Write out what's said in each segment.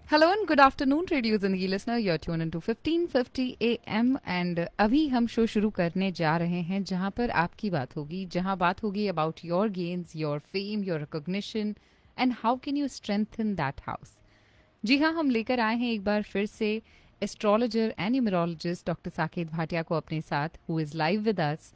Hello and good afternoon, Radio Zindagi listener. You're tuned into 1550 AM and अभी हम show शुरू करने जा रहे हैं जहां पर आपकी बात होगी, जहां बात होगी about your gains, your fame, your recognition and how can you strengthen that house. जी हाँ, हम लेकर आए हैं एक बार फिर से astrologer and numerologist doctor Saket Bhatia को अपने साथ, who is live with us.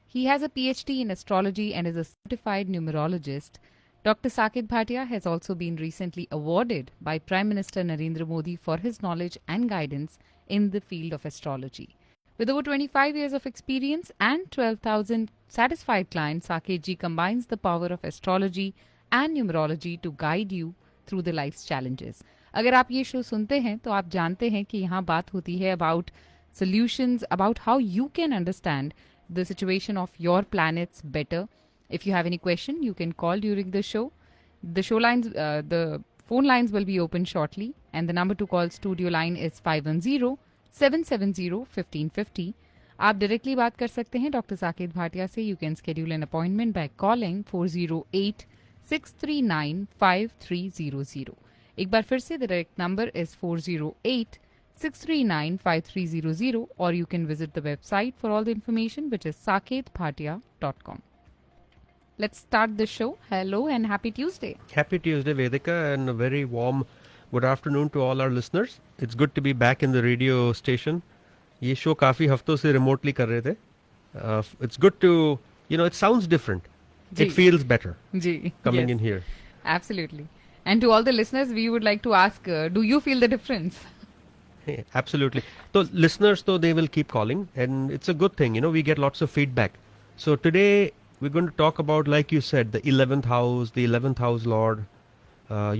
He has a PhD in astrology and is a certified numerologist. Dr. Saket Bhatia has also been recently awarded by Prime Minister Narendra Modi for his knowledge and guidance in the field of astrology. With over 25 years of experience and 12,000 satisfied clients, Saket ji combines the power of astrology and numerology to guide you through the life's challenges. अगर आप ये show सुनते हैं तो आप जानते हैं कि यहाँ बात होती है about solutions, about how you can understand the situation of your planets better. If you have any question, you can call during the show. The phone lines will be open shortly, and the number to call studio line is 510-770-1550. आप directly बात कर सकते हैं doctor Saket Bhatia से. You can schedule an appointment by calling 408-639-5300. एक बार फिर से the direct number is 408-639-5300, or you can visit the website for all the information, which is saketbhatia.com. Let's start the show. Hello and happy Tuesday. Happy Tuesday, Vedika, and a very warm good afternoon to all our listeners. It's good to be back in the radio station. ये show काफी हफ्तों से remotely कर रहे थे. It's good to, it sounds different. Ji. It feels better Ji. coming Yes. in here. Absolutely. And to all the listeners, we would like to ask, do you feel the difference? Hey, absolutely. So listeners, though, they will keep calling, and it's a good thing. We get lots of feedback. So today we're going to talk about, like you said, the 11th house, the 11th house lord.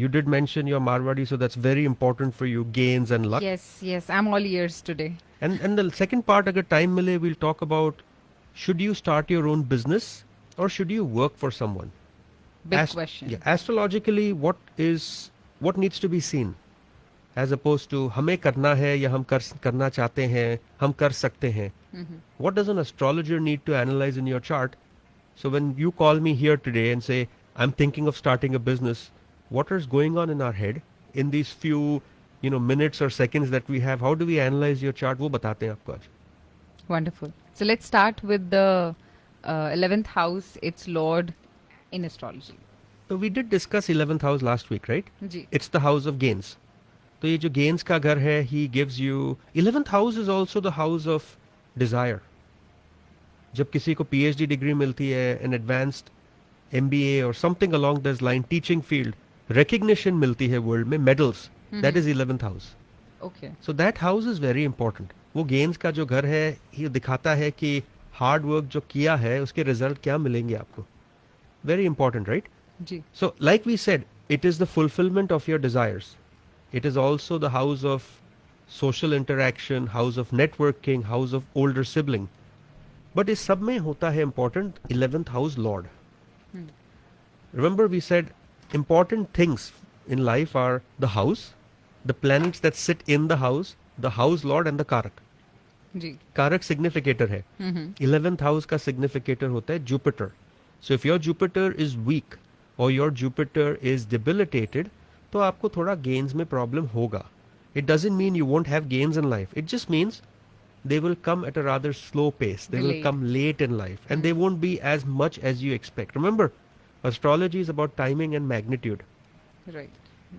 You did mention your Marwadi, so that's very important for you, gains and luck. Yes. I'm all ears today. And the second part, agar time mile, we'll talk about, should you start your own business or should you work for someone? Big question. Yeah, astrologically, what needs to be seen? As opposed to हमें करना है या हम करना चाहते हैं, हम कर सकते हैं. What does an astrologer need to analyze in your chart? So when you call me here today and say, I'm thinking of starting a business, what is going on in our head in these few, minutes or seconds that we have? How do we analyze your chart? वो बताते हैं आपको आज. Wonderful. So let's start with the 11th house, its lord in astrology. So we did discuss 11th house last week, right? Ji. It's the house of gains. तो ये जो gains का घर है, he gives you 11th house is also the house of desire. जब किसी को PhD degree मिलती है, an advanced MBA or something along this line, teaching field, recognition मिलती है world में, medals, that is 11th house. Okay. So that house is very important. वो gains का जो घर है, ये दिखाता है कि hard work जो किया है, उसके result क्या मिलेंगे आपको. Very important, right? Ji. So, like we said, it is the fulfillment of your desires. It is also the house of social interaction, house of networking, house of older sibling. But इस सब में होता है important 11th house lord. Remember we said important things in life are the house, the planets that sit in the house lord and the karak. Ji. कारक significator है. 11th house का significator होता है Jupiter. So if your Jupiter is weak or your Jupiter is debilitated, तो आपको थोड़ा gains में problem होगा. It doesn't mean you won't have gains in life. It just means they will come at a rather slow pace. They will Delayed. come late in life and they won't be as much as you expect. Remember, astrology is about timing and magnitude. Right.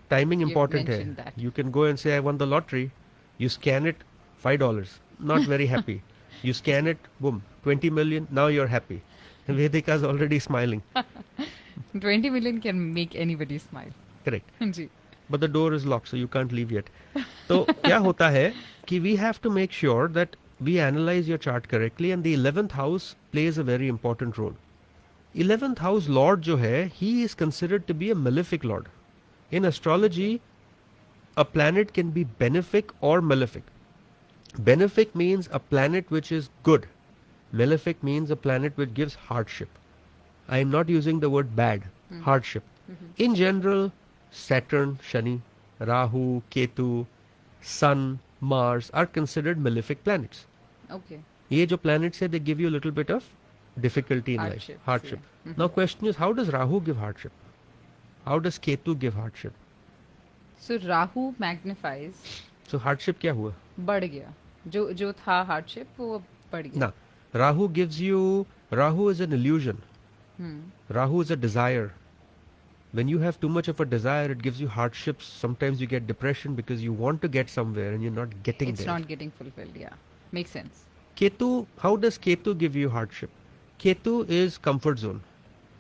Timing You've important है. mentioned that. You can go and say, I won the lottery. You scan it, $5. Not very happy. You scan it, boom, 20 million. Now you're happy. Vedika is already smiling. 20 million can make anybody smile. Correct. Ji. But the door is locked, so you can't leave yet. तो क्या होता है कि we have to make sure that we analyze your chart correctly, and the 11th house plays a very important role. 11th house lord जो है, he is considered to be a malefic lord. In astrology, a planet can be benefic or malefic. Benefic means a planet which is good. Malefic means a planet which gives hardship. I am not using the word bad, hardship. In general, Saturn, Shani, Rahu, Ketu, Sun, Mars are considered malefic planets. Okay. ये जो planets है, they give you a little bit of difficulty in life, Hardships, hardship. yeah. Now question is, how does Rahu give hardship? How does Ketu give hardship? So Rahu magnifies, so hardship क्या हुआ बढ़ गया, जो जो था hardship वो बढ़ गया. ना? Rahu gives you, Rahu is an illusion, hmm. Rahu is a desire. When you have too much of a desire, it gives you hardships. Sometimes you get depression because you want to get somewhere and you're not getting It's there. not getting fulfilled. Yeah, makes sense. Ketu, how does Ketu give you hardship? Ketu is comfort zone.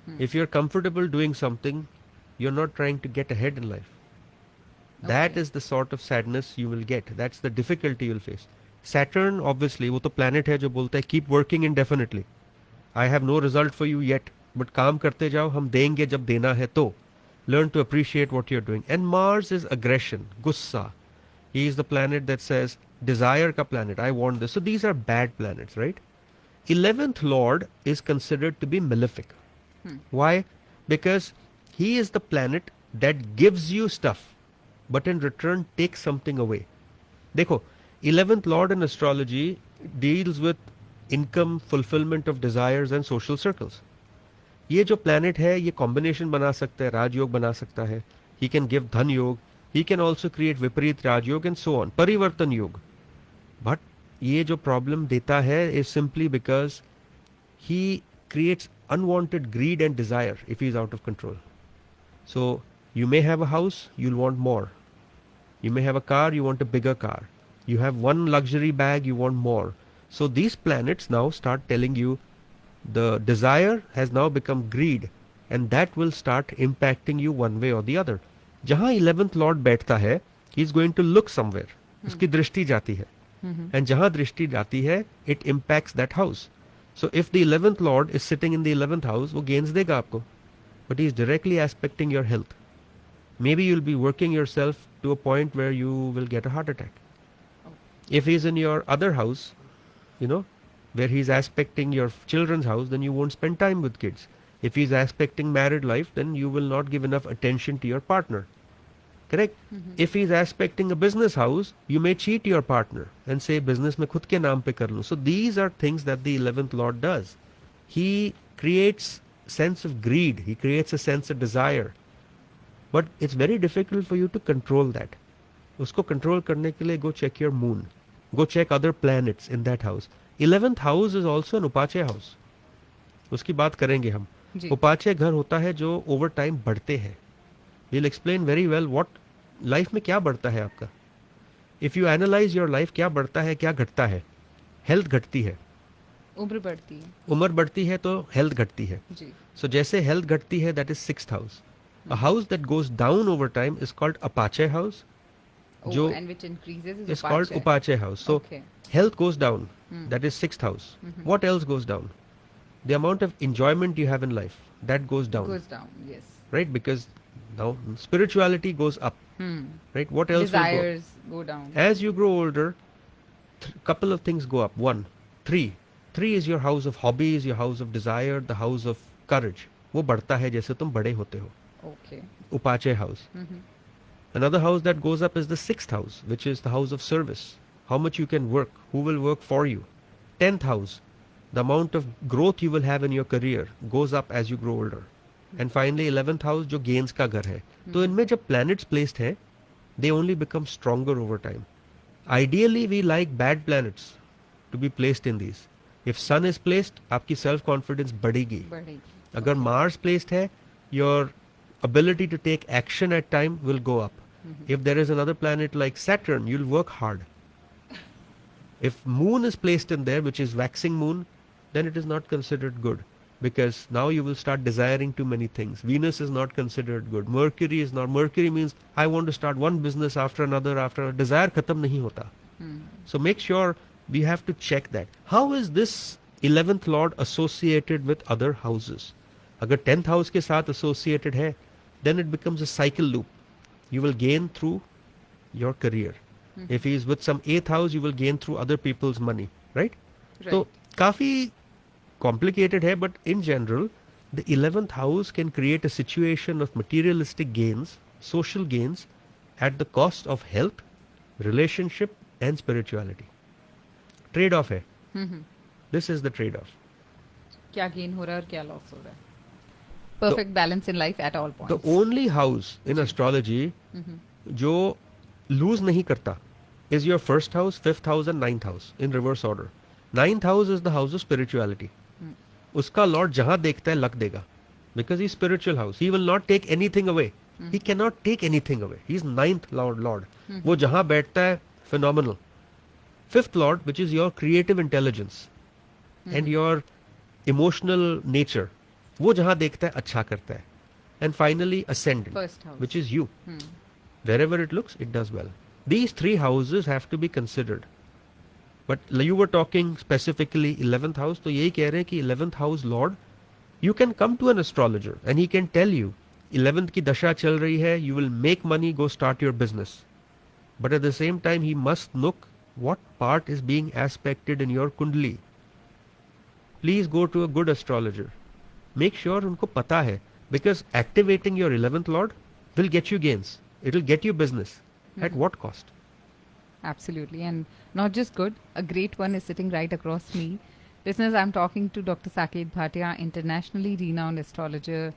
Hmm. If you're comfortable doing something, you're not trying to get ahead in life. That Okay. is the sort of sadness you will get. That's the difficulty you'll face. Saturn, obviously, वो तो planet है जो बोलता है keep working indefinitely. I have no result for you yet, but काम करते जाओ, हम देंगे जब देना है तो. Learn to appreciate what you're doing. And Mars is aggression, gussa. He is the planet that says, desire ka planet, I want this. So these are bad planets, right? 11th Lord is considered to be malefic. Why? Because he is the planet that gives you stuff, but in return takes something away. देखो, 11th Lord in astrology deals with income, fulfillment of desires and social circles. ये जो planet है ये combination बना सकता है, राजयोग बना सकता है. He can give धन योग. He can also create विपरीत राजयोग and so on. परिवर्तन योग. But ये जो problem देता है is simply because he creates unwanted greed and desire if he is out of control. So you may have a house, you'll want more. You may have a car, you want a bigger car. You have one luxury bag, you want more. So these planets now start telling you the desire has now become greed, and that will start impacting you one way or the other. जहाँ 11th Lord बैठता है, he is going to look somewhere. उसकी दृष्टि जाती है. And जहाँ दृष्टि जाती है, it impacts that house. So if the 11th Lord is sitting in the 11th house, वो gains देगा आपको. But he is directly aspecting your health. Maybe you'll be working yourself to a point where you will get a heart attack. If he is in your other house, you know, where he's aspecting your children's house, then you won't spend time with kids. If he's aspecting married life, then you will not give enough attention to your partner. Correct? If he's aspecting a business house, you may cheat your partner and say business में खुद के नाम पे कर लूं. So these are things that the 11th Lord does. He creates sense of greed. He creates a sense of desire. But it's very difficult for you to control that. उसको control करने के लिए go check your moon. Go check other planets in that house. 11th house is also an उपाचे house. उसकी बात करेंगे हम. जी. उपाचे घर होता है जो over time बढ़ते हैं. We'll explain very well what life में क्या बढ़ता है आपका. If you analyze your life, क्या बढ़ता है, क्या घटता है. Health घटती है. उम्र बढ़ती है. उम्र बढ़ती है तो health घटती है. जी. So जैसे health घटती है, that is 6th house. A house that goes down over time is called Apache house. Oh, जो and which increases is called Upache. Upache house. So Okay. health goes down. That is 6th house. What else goes down? The amount of enjoyment you have in life, that goes down. Goes down. Yes. Right? Because now spirituality goes up. Right? What else will go? Desires go down. As you grow older, couple of things go up. One, three. Three is your house of hobbies, your house of desire, the house of courage. वो बढ़ता है जैसे तुम बड़े होते हो. Okay. Upache house. Another house that goes up is the 6th house, which is the house of service. How much you can work, who will work for you. 10th house, the amount of growth you will have in your career goes up as you grow older. And finally 11th house जो gains का घर है. तो इनमें जब planets placed है, they only become stronger over time. Ideally we like bad planets to be placed in these. If sun is placed, आपकी self confidence बढ़ेगी. बढ़ेगी. अगर Mars placed है, your ability to take action at time will go up. If there is another planet like Saturn, you'll work hard. If moon is placed in there, which is waxing moon, then it is not considered good, because now you will start desiring too many things. Venus is not considered good. Mercury is not. Mercury means I want to start one business after another after another. Desire khatam nahi hota. So make sure we have to check that. How is this 11th Lord associated with other houses? अगर 10th house के साथ associated है, then it becomes a cycle loop. You will gain through your career. If he is with some 8th house, you will gain through other people's money, right? Right. So काफी complicated है, but in general, the 11th house can create a situation of materialistic gains, social gains, at the cost of health, relationship, and spirituality. Trade-off है. This is the trade-off. क्या gain हो रहा है और क्या loss हो रहा है. Perfect balance in life at all points. The only house in astrology जो lose नहीं करता is your first house, fifth house and ninth house in reverse order. Ninth house is the house of spirituality. उसका Lord जहां देखता है luck देगा, because he is spiritual house. He will not take anything away. He cannot take anything away. He is ninth lord. वो जहां बैठता है phenomenal. Fifth lord, which is your creative intelligence and your emotional nature, वो जहां देखता है अच्छा करता है. And finally ascendant, First house. which is you. Wherever it looks, it does well. These three houses have to be considered. But you were talking specifically 11th house, तो यही कह रहे हैं कि 11th house lord, you can come to an astrologer and he can tell you 11th की दशा चल रही है, you will make money, go start your business. But at the same time, he must look what part is being aspected in your kundali. Please go to a good astrologer. Make sure उनको पता है, because activating your 11th lord will get you gains. It will get you business. At what cost? Absolutely. And not just good, a great one is sitting right across me. Listeners, I'm talking to Dr. Saket Bhatia, internationally renowned astrologer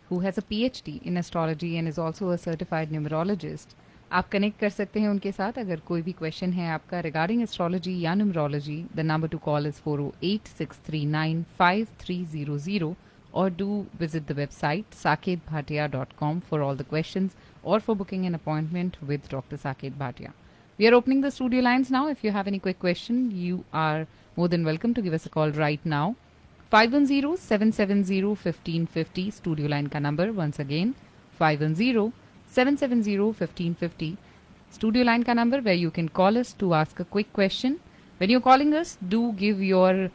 who has a PhD in astrology and is also a certified numerologist. आप connect कर सकते हैं उनके साथ अगर कोई भी question है आपका रिगार्डिंग एस्ट्रोलॉजी या numerology. The number to call is 408-639-5300 or do visit the website saketbhatia.com for all the questions or for booking an appointment with Dr. Saket Bhatia. We are opening the studio lines now. If you have any quick question, you are more than welcome to give us a call right now. 510-770-1550 studio line ka number. Once again, 510-770-1550 studio line ka number where you can call us to ask a quick question. When you're calling us, do give your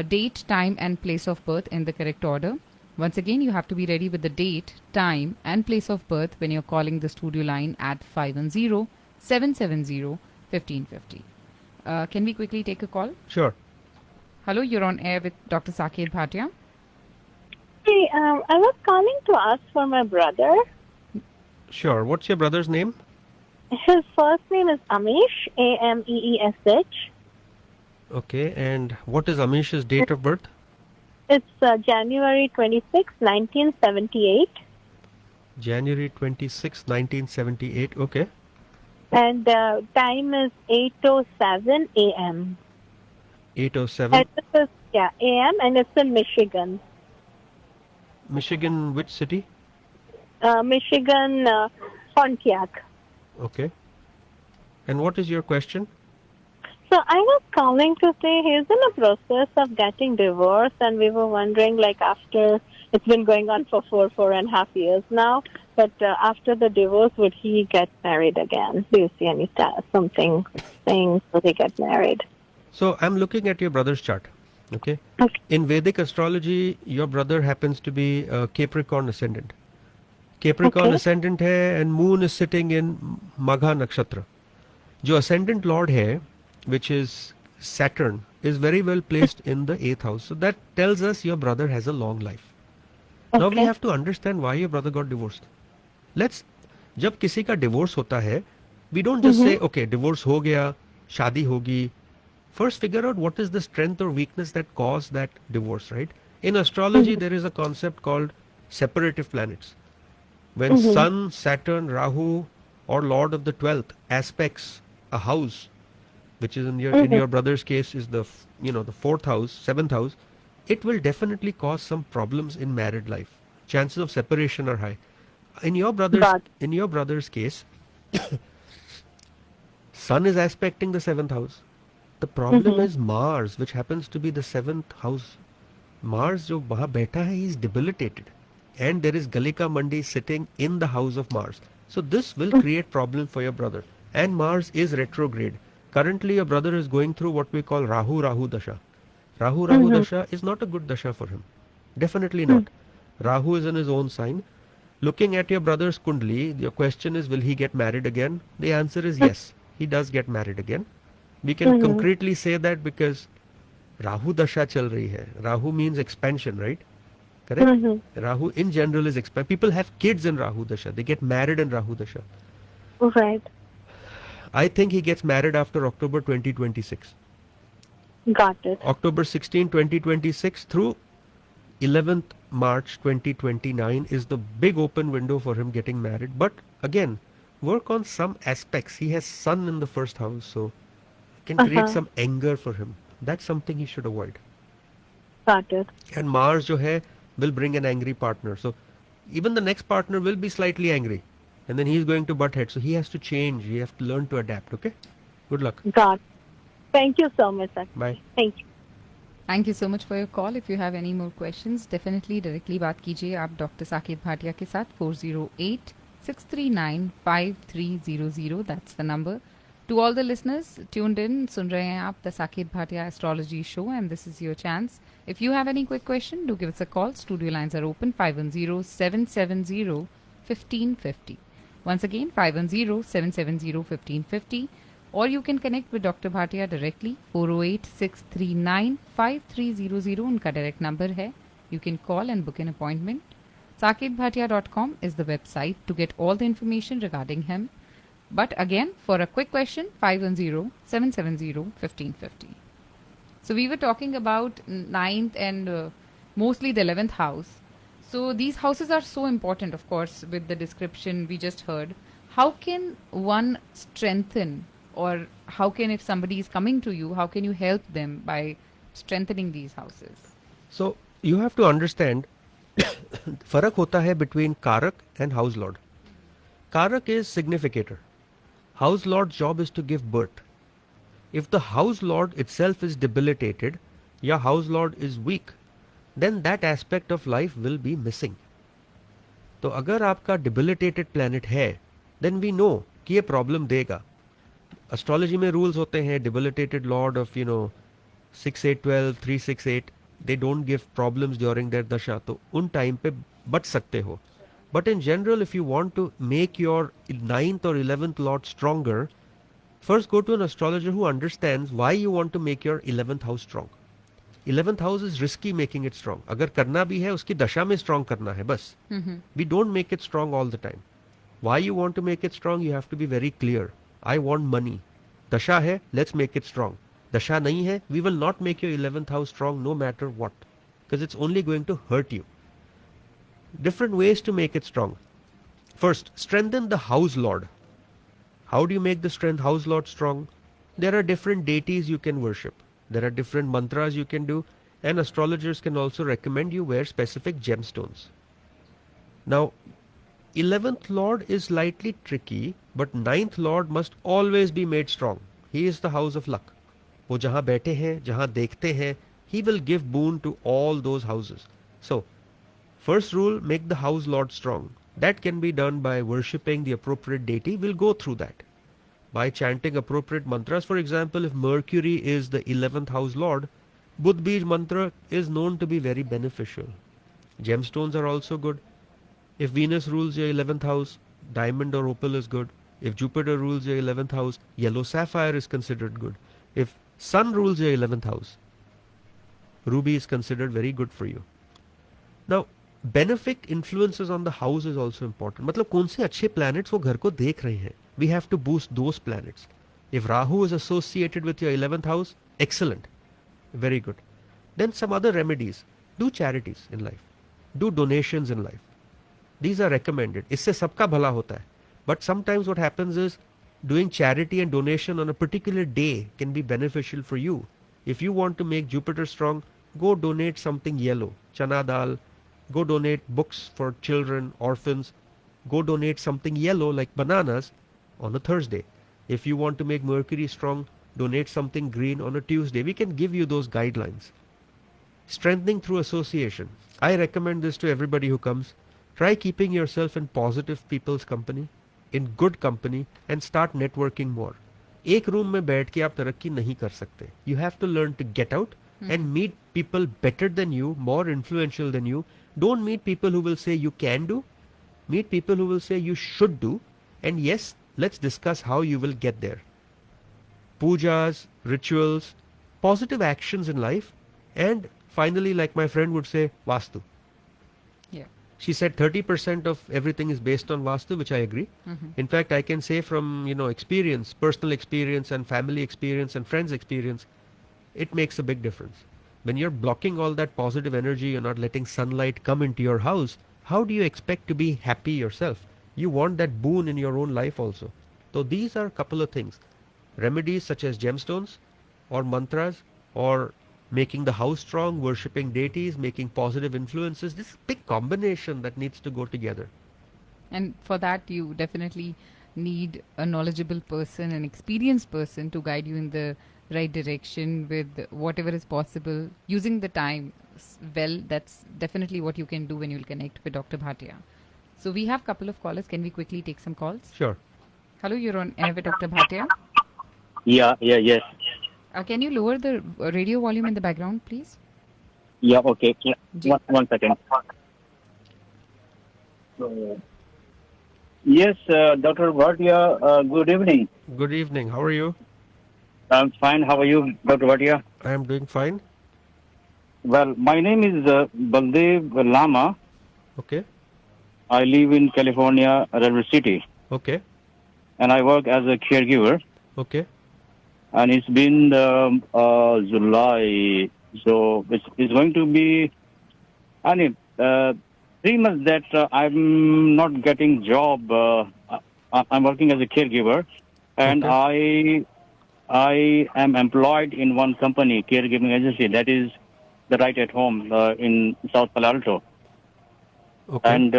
date, time and place of birth in the correct order. Once again, you have to be ready with the date, time and place of birth when you're calling the studio line at 510-770-1550. Can we quickly take a call? Sure. Hello, you're on air with Dr. Saket Bhatia. Hey, I was calling to ask for my brother. Sure. What's your brother's name? His first name is Amish, Ameesh. Okay. And what is Amish's date of birth? It's January 26, 1978. January 26, 1978. Okay. And time is 8:07 a.m. 8:07. And this is, a.m. and it's in Michigan. Michigan, which city? Michigan, Pontiac. Okay. And what is your question? So I was calling to say he's in the process of getting divorced, and we were wondering, like, after it's been going on for 4.5 years now, but after the divorce, would he get married again? Do you see any something saying will he get married? So I'm looking at your brother's chart. Okay. Okay. In Vedic astrology, your brother happens to be a Capricorn ascendant. Capricorn Okay. ascendant है and moon is sitting in Magha nakshatra. जो ascendant lord है, which is Saturn, is very well placed in the 8th house. So that tells us your brother has a long life. Now we Okay. have to understand why your brother got divorced. जब किसी का divorce होता है, we don't just say, okay, divorce हो गया, शादी होगी. First figure out what is the strength or weakness that caused that divorce, right? In astrology, there is a concept called separative planets. When Sun, Saturn, Rahu, or Lord of the 12th aspects a house, which is in your brother's case is the 4th house, 7th house, it will definitely cause some problems in married life. Chances of separation are high. In your brother's case, Sun is aspecting the 7th house. The problem is Mars, which happens to be the 7th house. Mars जो वहाँ बैठा है, he is debilitated, and there is Galika Mandi sitting in the house of Mars. So this will create problem for your brother. And Mars is retrograde. Currently, your brother is going through what we call Rahu Dasha. Rahu Dasha is not a good dasha for him. Definitely not. Rahu is in his own sign. Looking at your brother's kundli, your question is, will he get married again? The answer is yes. He does get married again. We can concretely say that because Rahu Dasha chal rahi hai. Rahu means expansion, right? Correct? Rahu in general is expansion. People have kids in Rahu Dasha. They get married in Rahu Dasha. Right. I think he gets married after October 2026. Got it. October 16, 2026 through 11th March 2029 is the big open window for him getting married. But again, work on some aspects. He has sun in the first house, so can create Uh-huh. some anger for him. That's something he should avoid. Got it. And Mars जो है will bring an angry partner. So even the next partner will be slightly angry. And then he's going to butt head. So he has to change. He has to learn to adapt. Okay? Good luck. Got it. Thank you so much, Sakshi. Bye. Thank you. Thank you so much for your call. If you have any more questions definitely directly बात कीजिए आप doctor Saket Bhatia के साथ. 408-639-5300. That's the number. To all the listeners tuned in, सुन रहे हैं आप the Saket Bhatia astrology show and this is your chance. If you have any quick question do give us a call. Studio lines are open 510-770-1550. Once again, 510-770-1550. Or you can connect with Dr. Bhatia directly, 408-639-5300. उनका direct number है. You can call and book an appointment. saketbhatia.com is the website to get all the information regarding him. But again, for a quick question, 510-770-1550. So we were talking about ninth and mostly the 11th house. So these houses are so important, of course, with the description we just heard. How can one strengthen, or how can, if somebody is coming to you, how can you help them by strengthening these houses? So you have to understand फर्क होता है between कारक and house lord. Karak is significator. House lord's job is to give birth. If the house lord itself is debilitated, या house lord is weak, then that aspect of life will be missing. तो अगर आपका debilitated planet है, then we know कि ये problem देगा. Astrology में rules होते हैं, debilitated lord of 6-8-12, 3-6-8, they don't give problems during their dasha, तो उन time पे बच सकते हो. But in general, if you want to make your 9th or 11th lord stronger, first go to an astrologer who understands why you want to make your 11th house strong. 11th house is risky making it strong. अगर करना भी है उसकी दशा में strong करना है बस. We don't make it strong all the time. Why you want to make it strong? You have to be very clear. I want money. दशा है, let's make it strong. दशा नहीं है, we will not make your 11th house strong no matter what, because it's only going to hurt you. Different ways to make it strong. First, strengthen the house lord. How do you make the house lord strong? There are different deities you can worship. There are different mantras you can do, and astrologers can also recommend you wear specific gemstones. Now, 11th lord is slightly tricky, but 9th lord must always be made strong. He is the house of luck. वो जहाँ बैठे हैं, जहाँ देखते हैं, he will give boon to all those houses. So, first rule, make the house lord strong. That can be done by worshipping the appropriate deity. We'll go through that. By chanting appropriate mantras. For example, if Mercury is the 11th house lord, Budh Bij mantra is known to be very beneficial. Gemstones are also good. If Venus rules your 11th house, diamond or opal is good. If Jupiter rules your 11th house, yellow sapphire is considered good. If Sun rules your 11th house, ruby is considered very good for you. Now, benefic influences on the house is also important. मतलब कौन से अच्छे planets वो घर को देख रहे हैं. We have to boost those planets. If Rahu is associated with your 11th house, excellent. Very good. Then some other remedies. Do charities in life. Do donations in life. These are recommended. इससे सबका भला होता है. But sometimes what happens is doing charity and donation on a particular day can be beneficial for you. If you want to make Jupiter strong, go donate something yellow. Chana dal. Go donate books for children, orphans. Go donate something yellow like bananas on a Thursday. If you want to make Mercury strong, donate something green on a Tuesday. We can give you those guidelines. Strengthening through association. I recommend this to everybody who comes. Try keeping yourself in positive people's company, in good company, and start networking more. एक room में बैठ के आप तरक्की नहीं कर सकते. You have to learn to get out and meet people better than you, more influential than you. Don't meet people who will say you can do. Meet people who will say you should do. And yes, let's discuss how you will get there. Pujas, rituals, positive actions in life, and finally, like my friend would say, Vastu. Yeah. She said 30% of everything is based on Vastu, which I agree. In fact, I can say from experience, personal experience and family experience and friends experience, it makes a big difference. When you're blocking all that positive energy, you're not letting sunlight come into your house, how do you expect to be happy yourself? You want that boon in your own life also. So these are a couple of things. Remedies such as gemstones or mantras or making the house strong, worshipping deities, making positive influences. This is a big combination that needs to go together. And for that, you definitely need a knowledgeable person, an experienced person to guide you in the right direction with whatever is possible. Using the time well, that's definitely what you can do when you'll connect with Dr. Bhatia. So we have a couple of callers. Can we quickly take some calls? Sure. Hello, you're on air with Dr. Bhatia. Yes. Can you lower the radio volume in the background, please? Yeah, okay. Yeah. Ji. One second. Yes, Dr. Bhatia, good evening. Good evening. How are you? I'm fine. How are you, Dr. Bhatia? I am doing fine. Well, my name is Baldev Lama. Okay. I live in California, River City, Okay. and I work as a caregiver. Okay. And it's been July, so it's going to be, 3 months that I'm not getting job. I'm working as a caregiver, and Okay. I am employed in one company, caregiving agency, that is the Right at Home in South Palo Alto. Okay. And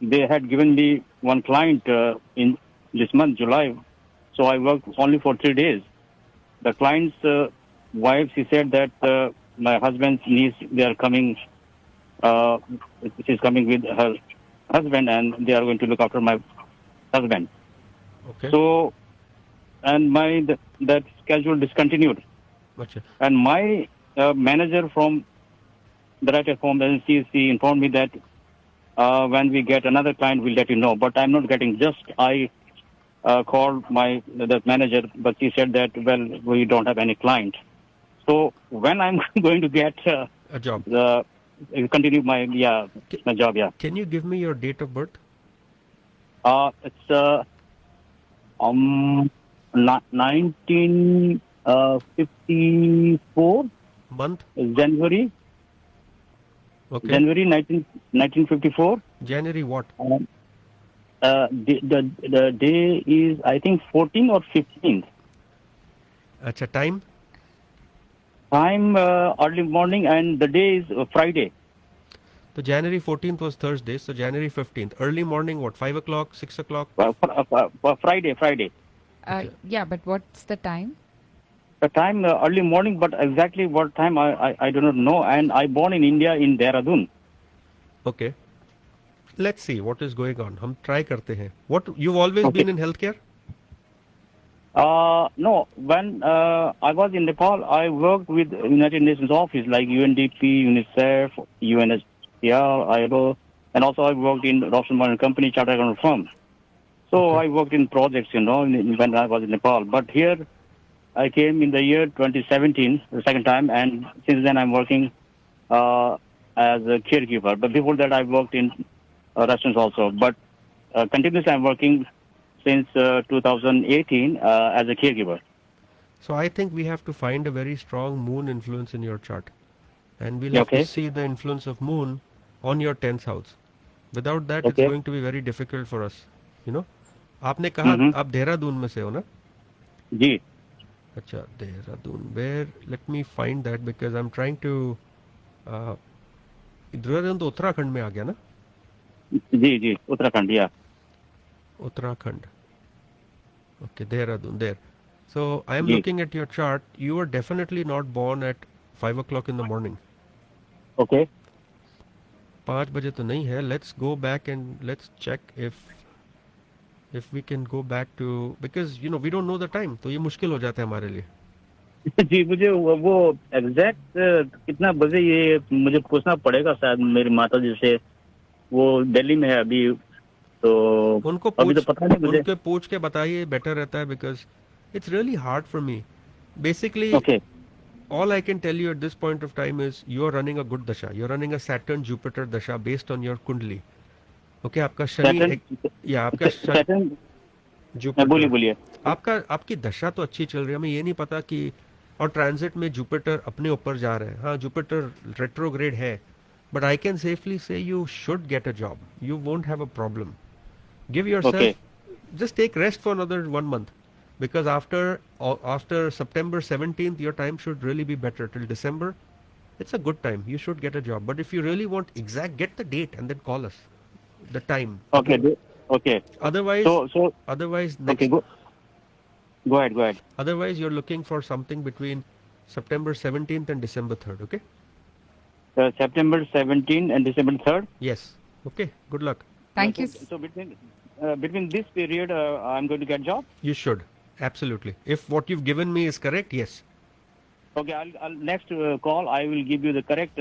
they had given me one client in this month, July. So I worked only for 3 days. The client's wife, she said that my husband's niece, they are coming. She's coming with her husband, and they are going to look after my husband. Okay. So, and that schedule discontinued. Gotcha. And my manager from the Right at Home agency, she informed me that when we get another client, we'll let you know. But I'm not getting. Just I called the manager, but she said that, well, we don't have any client. So when I'm going to get A job. continue my job, yeah. Can you give me your date of birth? It's 1954 Month? January Okay. January 1954. January what? The day is, I think, 14 or 15th. Acha, time? Time early morning, and the day is Friday. So January 14th was Thursday, so January 15th. Early morning, what, 5 o'clock, 6 o'clock? Friday. Okay. Yeah, but what's the time? The time early morning, but exactly what time I do not know. And I born in India in Dehradun. Okay. Let's see what is going on. हम try करते हैं. What, you've always Okay. been in healthcare? No, when I was in Nepal, I worked with United Nations office like UNDP, UNICEF, UNHCR, ILO, and also I worked in Robson Morgan Company, Chartered Accountant firm. So Okay. I worked in projects, when I was in Nepal. But here, I came in the year 2017, the second time, and since then I'm working as a caregiver. But before that, I worked in restaurants also. But continuously, I'm working since 2018 as a caregiver. So I think we have to find a very strong moon influence in your chart. And we'll have Okay. to see the influence of moon on your 10th house. Without that, Okay. it's going to be very difficult for us. You know? आपने कहा आप देहरादून में से हो ना? जी अच्छा, Dehradun. Where? Let me find that because I'm trying to. Dehradun तो उत्तराखंड में आ गया ना? जी उत्तराखंड या Uttarakhand. Okay, Dehradun, there. So I am Ji. looking at your chart. You were definitely not born at 5 o'clock in the morning. Okay 5 बजे तो नहीं है. Let's go back and let's check if we can go back to, because we don't know the time. तो ये मुश्किल हो जाता है हमारे लिए. जी मुझे वो एग्जैक्ट कितना बजे ये मुझे पूछना पड़ेगा शायद मेरी माता जी से वो दिल्ली में है अभी तो उनको अभी तो पता नहीं मुझे उनके पूछ के बताइए, बेटर रहता है because it's really hard for me. Basically, okay all I can tell you at this point of time is you are running a good dasha. You're running a Saturn Jupiter dasha based on your kundli. Okay, आपका शनि या आपका Saturn Jupiter. बोलिए आपकी दशा तो अच्छी चल रही है. हमें ये नहीं पता कि और ट्रांजिट में जुपिटर अपने ऊपर जा रहे हैं. हाँ, जुपिटर रेट्रोग्रेड है, बट आई कैन सेफली से you should get a job. You won't have a problem. Give yourself, Okay. just take rest for another 1 month, because after September 17th, your time should really be better till December. It's a good time. You should get a job. But if you really want exact, get the date and then call us. The time. Okay. Okay. Otherwise, So otherwise okay. next, Go ahead. Go ahead. otherwise you're looking for something between September 17th and December 3rd. Okay. September 17 and December 3rd. Yes. Okay. Good luck. Thank you. So between this period, I'm going to get job. You should. Absolutely. If what you've given me is correct, yes. Okay. I'll next call. I will give you the correct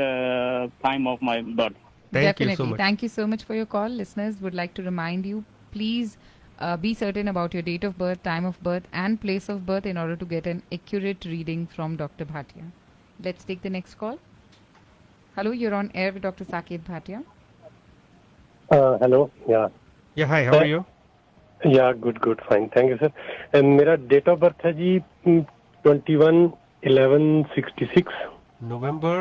time of my birth. Thank Definitely. you so much. Thank you so much for your call. Listeners would like to remind you, please be certain about your date of birth, time of birth, and place of birth in order to get an accurate reading from Dr. Bhatia. Let's take the next call. Hello, you're on air with Dr. Saket Bhatia. Hello. Yeah. Yeah. Hi. How are you? Yeah. Good. Fine. Thank you, sir. मेरा date of birth है जी 21/11/66. November.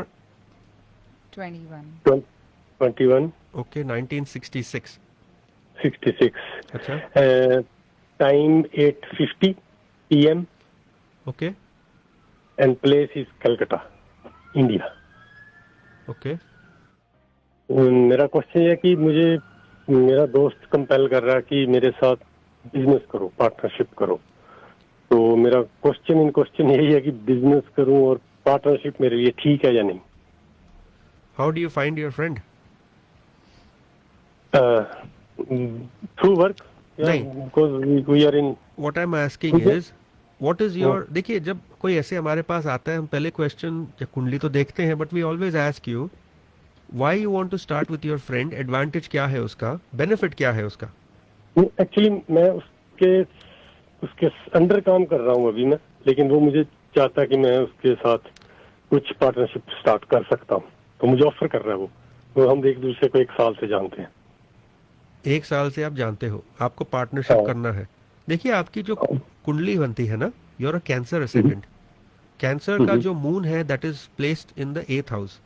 21. 21/66. Okay. 1966. Acha. Time 8:50 p.m. Okay. and place is Calcutta, India. Okay. मेरा question है कि मुझे मेरा दोस्त compel कर रहा है कि मेरे साथ बिजनेस करो, पार्टनरशिप करो. तो मेरा क्वेश्चन यही है कि बिजनेस करूं और पार्टनरशिप मेरे लिए ठीक है या नहीं. How do you find your friend? Through work. नहीं. Because we are in. What I'm asking is, what is your, देखिए जब कोई ऐसे हमारे पास आता है, हम पहले क्वेश्चन या कुंडली तो देखते हैं, but we always ask you why you want to start with your friend, advantage क्या है उसका, बेनिफिट क्या है उसका. एक्चुअली मैं उसके अंडर काम कर रहा हूँ अभी मैं, लेकिन वो मुझे चाहता कि मैं उसके साथ कुछ पार्टनरशिप स्टार्ट कर सकता हूँ, तो मुझे ऑफर कर रहा है वो हम एक दूसरे को 1 साल से जानते हैं. 1 साल से आप जानते हो, आपको पार्टनरशिप हाँ. करना है. देखिए आपकी जो कुंडली बनती है ना, you're a cancer ascendant. Cancer का जो मून है that is placed in the 8th house.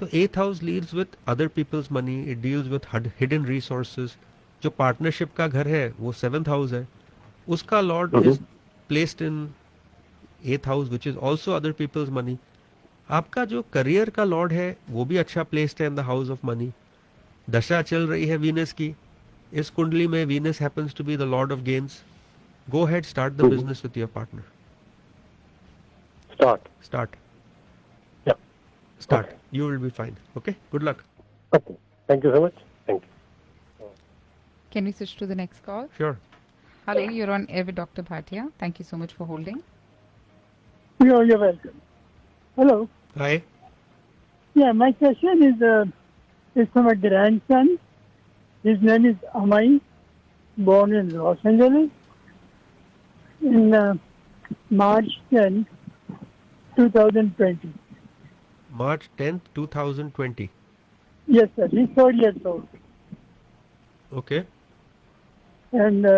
तो 8th house deals with other peoples money, it deals with hidden resources. जो पार्टनरशिप का घर है वो 7th हाउस है, उसका Lord is placed in 8th house which is also other peoples money. आपका जो करियर का लॉर्ड है वो भी अच्छा प्लेस्ड है in the house of money. दशा चल रही है वीनस की, इस कुंडली में Venus happens to be the lord of gains. Go ahead, start the business with your partner. Start. Yeah. Start. Okay. You will be fine. Okay. Good luck. Okay. Thank you so much. Thank you. Can we switch to the next call? Sure. Hello, you're on air with Dr. Bhatia. Thank you so much for holding. You're welcome. Hello. Hi. Yeah, my question is from a grandson. His name is Amai, born in Los Angeles in March 10, 2020. March 10th, 2020. Yes, sir. He's 4 years old. Okay. And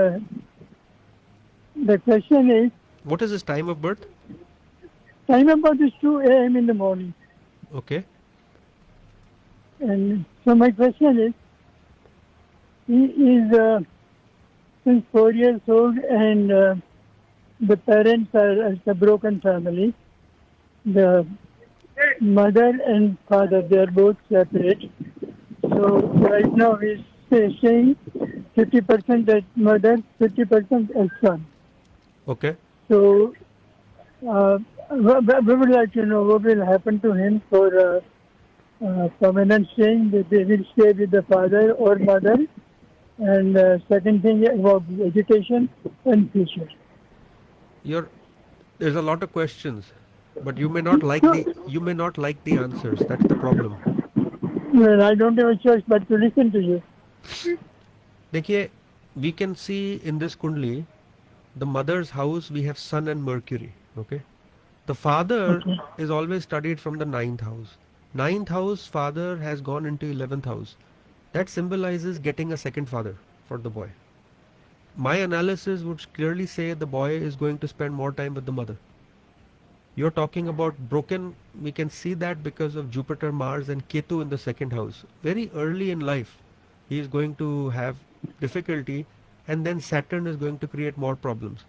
the question is, What is his time of birth? time about is 2 a.m. in the morning. Okay. And so my question is, he is since 4 years old and the parents are it's a broken family. The mother and father, they are both separate. So right now he's staying 50% at mother, 50% at son. Okay. So we would like to know what will happen to him for permanent staying. They will stay with the father or mother. And second thing about education and future. There's a lot of questions, but you may not like the answers. That's the problem. Well, I don't have a choice but to listen to you. देखिए, we can see in this kundli, the mother's house, we have Sun and Mercury. Okay. The father is always studied from the 9th house. 9th house, father has gone into 11th house. That symbolizes getting a second father for the boy. My analysis would clearly say the boy is going to spend more time with the mother. You're talking about broken, we can see that because of Jupiter, Mars and Ketu in the 2nd house. Very early in life, he is going to have difficulty and then Saturn is going to create more problems.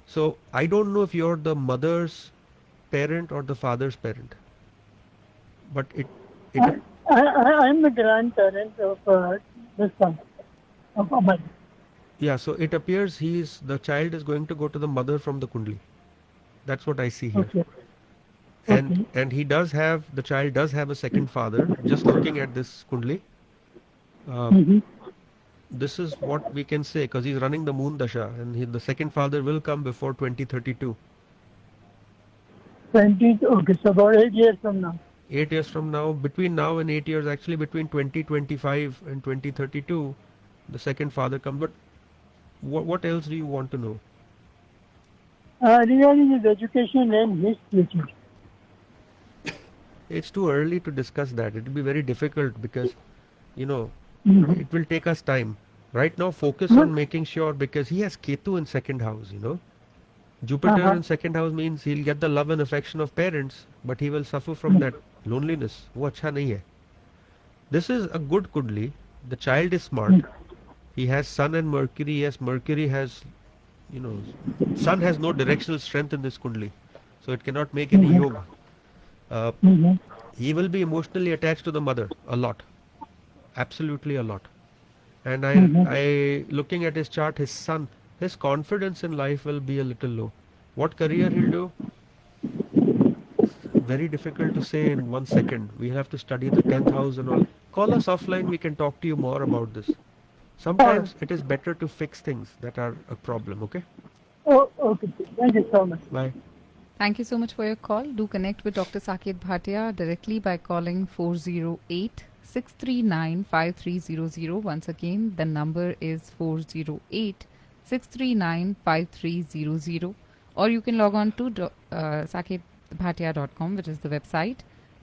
So I don't know if you're the mother's parent or the father's parent, but I'm the grandparent of this son, of Amal. yeah, so it appears the child is going to go to the mother from the kundli. That's what I see here. Okay. And the child does have a second father. Just looking at this kundli, this is what we can say, because he's running the moon dasha, and the second father will come before 2032. 20, okay, so about 8 years from now. 8 years from now, between now and 8 years, actually between 2025 and 2032, the second father comes. But what else do you want to know? Regarding his education and his future. It's too early to discuss that. It will be very difficult because, it will take us time. Right now, focus on making sure, because he has Ketu in second house, Jupiter in second house means he'll get the love and affection of parents, but he will suffer from that loneliness. वो अच्छा नहीं है. This is a good kundli. The child is smart. He has Sun and Mercury. Yes, Mercury has, Sun has no directional strength in this kundli, so it cannot make any yoga. He will be emotionally attached to the mother a lot, absolutely a lot. And I looking at his chart, his Sun, his confidence in life will be a little low. What career he'll do? Very difficult to say in 1 second. We'll have to study the 10th house and all. Call us offline. We can talk to you more about this. Sometimes it is better to fix things that are a problem. Okay. Oh, okay. Thank you so much. Bye. Thank you so much for your call. Do connect with Dr. Saket Bhatia directly by calling 408-639-5300. Once again, the number is 408-639-5300. Or you can log on to saketbhatia.com, which is the website,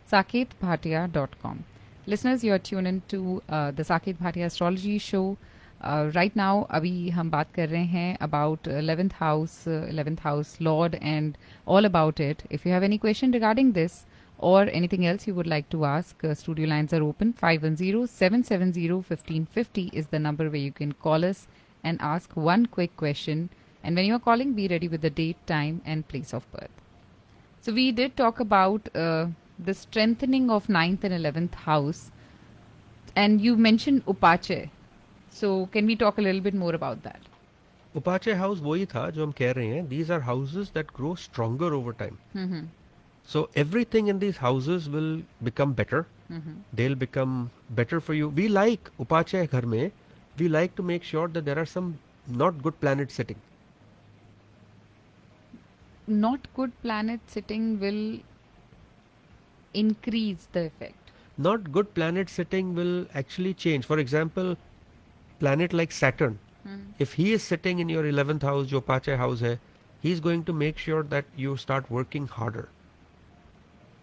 saketbhatia.com. Listeners, you are tuned into the Saket Bhatia Astrology Show. Right now, अभी हम बात कर रहे हैं about 11th house Lord and all about it. If you have any question regarding this or anything else you would like to ask, studio lines are open. 510-770-1550 is the number where you can call us and ask one quick question. And when you are calling, be ready with the date, time and place of birth. So we did talk about the strengthening of 9th and 11th house, and you mentioned Upache. So can we talk a little bit more about that? Upache house वही था जो हम कह रहे हैं. These are houses that grow stronger over time. So everything in these houses will become better. They'll become better for you. We like Upache घर में, we like to make sure that there are some not good planets sitting. Not good planet sitting will increase the effect. Not good planet sitting will actually change. For example, planet like Saturn, if he is sitting in your 11th house, जो Upache house है, he's going to make sure that you start working harder.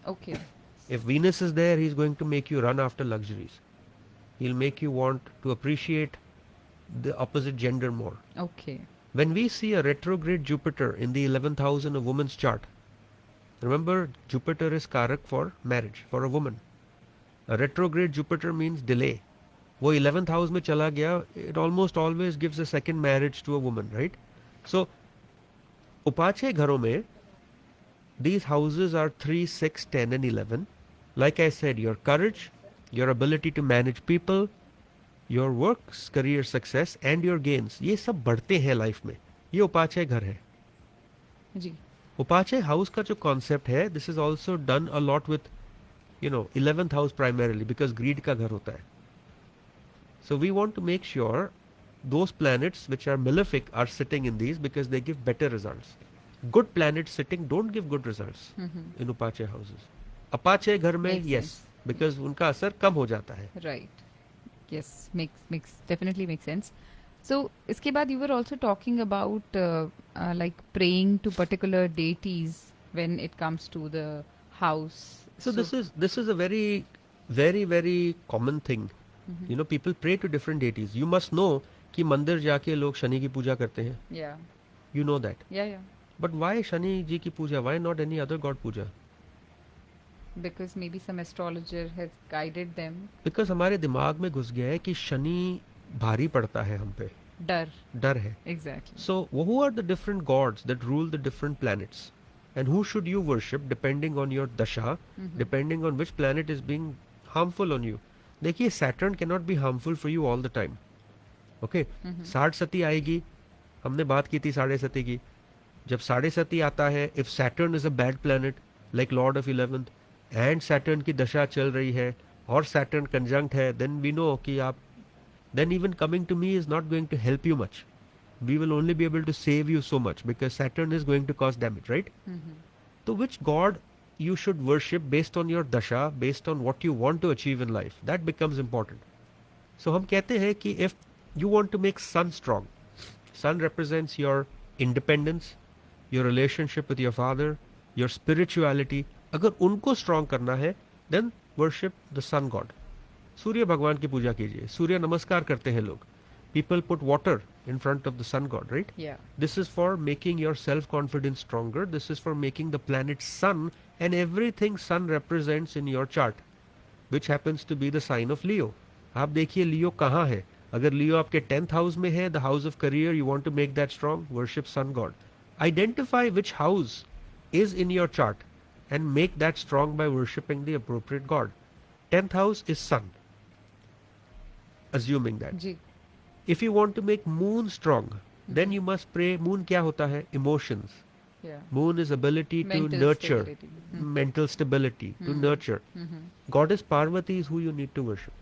Okay. If Venus is there, he's going to make you run after luxuries. He'll make you want to appreciate the opposite gender more. Okay. When we see a retrograde Jupiter in the 11th house in a woman's chart, remember Jupiter is karak for marriage, for a woman. A retrograde Jupiter means delay. वो 11th house में चला गया, it almost always gives a second marriage to a woman, right? So, Upache घरों में, these houses are 3, 6, 10 and 11. Like I said, your courage, your ability to manage people, your works, career success and your gains, ये सब बढ़ते हैं life में. ये Upache घर है. जी. Upache house का जो concept है, this is also done a lot with, 11th house primarily because greed का घर होता है. So we want to make sure those planets which are malefic are sitting in these because they give better results. Good planets sitting don't give good results in Upache houses. Apache घर में, Makes yes, sense. because उनका असर कम हो जाता है. Right. Yes, definitely makes sense. So, इसके बाद you were also talking about like praying to particular deities when it comes to the house. So this is a very, very, very common thing. People pray to different deities. You must know कि मंदिर जाके लोग शनि की पूजा करते हैं. Yeah. You know that. Yeah. But why Shani जी की पूजा? Why not any other god Puja? Because maybe some astrologer has guided them. Because हमारे दिमाग में घुस गया है कि शनि भारी पड़ता है हम पे. डर. डर है. Exactly. So who are the different gods that rule the different planets, and who should you worship depending on your dasha, depending on which planet is being harmful on you. देखिए Saturn cannot be harmful for you all the time. Okay, साढ़ सती आएगी, हमने बात की थी साढ़े सती की. जब साढ़े सती आता है, if Saturn is a bad planet like Lord of 11th and Saturn की दशा चल रही है और Saturn conjunct है, then we know कि आप, then even coming to me is not going to help you much. We will only be able to save you so much because Saturn is going to cause damage, right? So which god you should worship based on your dasha, based on what you want to achieve in life, that becomes important. So हम कहते हैं कि if you want to make sun strong, sun represents your independence, your relationship with your father, your spirituality. अगर उनको strong करना है, then worship the sun god. सूर्य भगवान की पूजा कीजिए. सूर्य नमस्कार करते हैं लोग. People put water in front of the sun god, right? Yeah. This is for making your self-confidence stronger. This is for making the planet sun and everything sun represents in your chart, which happens to be the sign of Leo. आप देखिए Leo कहाँ है. अगर Leo आपके 10th house में है, the house of career, you want to make that strong, worship sun god. Identify which house is in your chart and make that strong by worshipping the appropriate god. 10th house is sun. Assuming that. Ji. If you want to make moon strong, then you must pray. Moon क्या होता है? Emotions. Yeah. Moon is ability Mental to nurture, stability. mental stability, to nurture. Goddess Parvati is who you need to worship.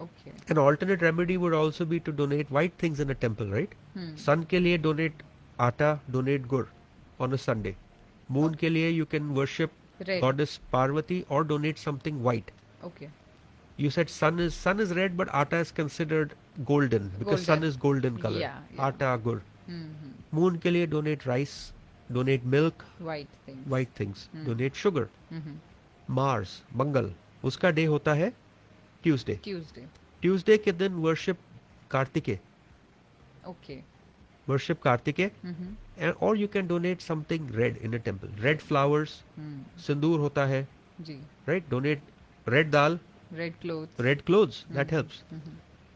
Okay. An alternate remedy would also be to donate white things in a temple, right? Sun के लिए donate आटा, donate gur on a Sunday. Moon के लिए you can worship Red. Goddess Parvati or donate something white. Okay. You said sun is red, but atta is considered golden because sun Golden. is golden color. Yeah, yeah. Atta gur. Mm-hmm. Moon के लिए donate rice, donate milk, White things. white things, donate sugar. Mm-hmm. Mars, मंगल, उसका day होता है Tuesday. Tuesday. Tuesday के दिन worship Kartikeya, Okay. worship Kartikeya, Mm-hmm. or you can donate something red in a temple. Red flowers, सिंदूर होता है, जी. right? Donate red dal, Red clothes. red clothes, that helps.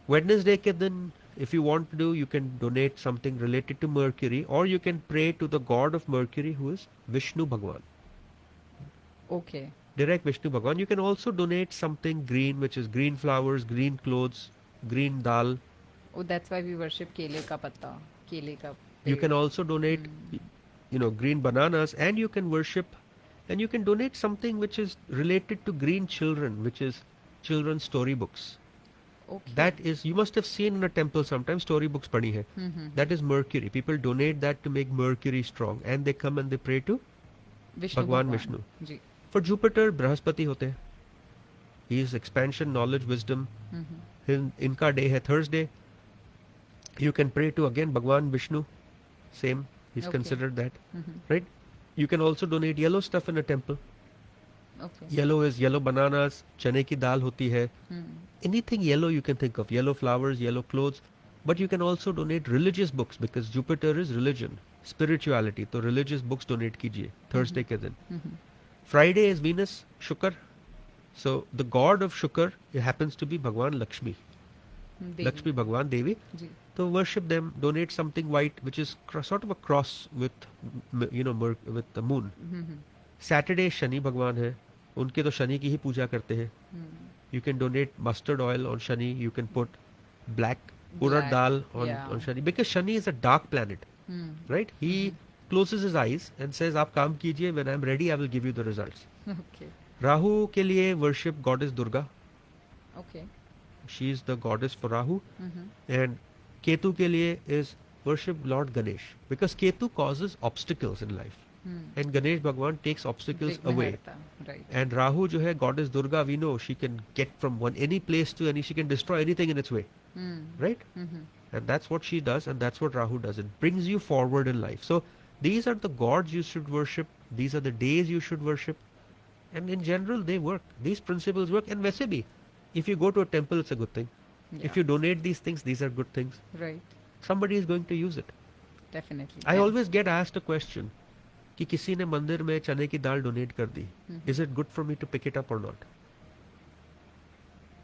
Wednesday के दिन, if you want to do, you can donate something related to Mercury, or you can pray to the god of Mercury, who is Vishnu Bhagwan. Okay. Direct Vishnu Bhagwan. You can also donate something green, which is green flowers, green clothes, green dal. Oh, that's why we worship केले का पत्ता, केले का. You पेड़. can also donate, green bananas, and you can worship, and you can donate something which is related to green children, which is children's storybooks. Okay. That is, you must have seen in a temple sometimes storybooks पढ़ी है. That is Mercury. People donate that to make Mercury strong, and they come and they pray to Vishnu भगवान विष्णु. जी. For Jupiter, Brihaspati होते हैं. He is expansion, knowledge, wisdom. इनका day है Thursday. You can pray to again Bhagwan Vishnu. Same. He's Okay. considered that. Right? You can also donate yellow stuff in a temple. Okay. Yellow is yellow bananas. चने की दाल होती है. Anything yellow you can think of. Yellow flowers, yellow clothes. But you can also donate religious books because Jupiter is religion, spirituality. तो religious books donate कीजिए Thursday के दिन. Friday is Venus, Shukar. So the god of Shukar happens to be Bhagwan Lakshmi. Devi. Lakshmi Bhagwan Devi. Ji. So worship them, donate something white, which is sort of a cross with, with the moon. Saturday Shani Bhagwan है, उनके तो शनि की ही पूजा करते हैं. You can donate mustard oil on Shani. You can put black urad Black, dal on yeah. Shani because Shani is a dark planet, right? He closes his eyes and says, "आप काम कीजिए. When I'm ready, I will give you the results." Okay. Rahu के लिए worship goddess Durga. Okay. She is the goddess for Rahu. And Ketu के लिए is worship Lord Ganesh because Ketu causes obstacles in life. And Ganesh Bhagwan takes obstacles Big away. मेहरता. Right. And Rahu जो है goddess Durga, we know she can get from any place to any, she can destroy anything in its way. Right? And that's what she does, and that's what Rahu does. It brings you forward in life. So these are the gods you should worship. These are the days you should worship. And in general, they work. These principles work. And वैसे भी, if you go to a temple, it's a good thing. Yeah. If you donate these things, these are good things. Right. Somebody is going to use it. Definitely. I Yeah. always get asked a question कि किसी ने मंदिर में चने की दाल donate कर दी. Is it good for me to pick it up or not?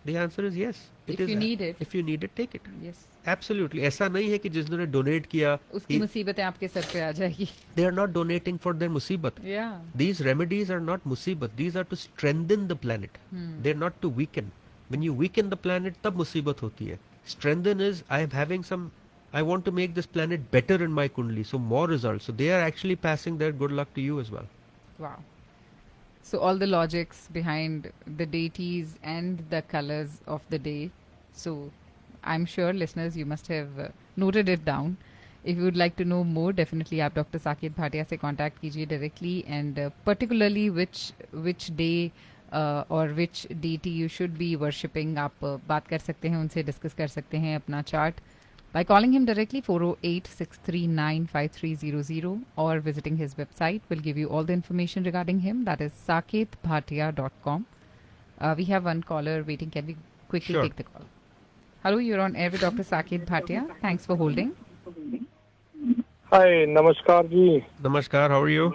The answer is yes. If you need it. If you need it, take it. Yes. Absolutely. ऐसा नहीं है कि जिन्होंने डोनेट किया उसकी मुसीबतें आपके सर पे आ जाएगी. they are not donating for their मुसीबत. Yeah. These remedies are not मुसीबत. These are to strengthen the planet. They're not to weaken. When you weaken the planet, तब मुसीबत होती है. Strengthen is I am having some. I want to make this planet better in my kundli, so more results. So they are actually passing their good luck to you as well. Wow. So all the logics behind the deities and the colors of the day. So I'm sure listeners you must have noted it down. If you would like to know more, definitely आप Dr. Saket Bhatia से contact कीजिए directly, and particularly which day or which deity you should be worshipping, आप बात कर सकते हैं उनसे, discuss कर सकते हैं अपना chart by calling him directly 408-639-5300 or visiting his website. Will give you all the information regarding him. That is saketbhatia.com. We have one caller waiting. Can we quickly Sure. take the call? Hello, you're on air with Dr. Saket Bhatia. Thanks for holding. Hi नमस्कार जी. Namaskar. How are you?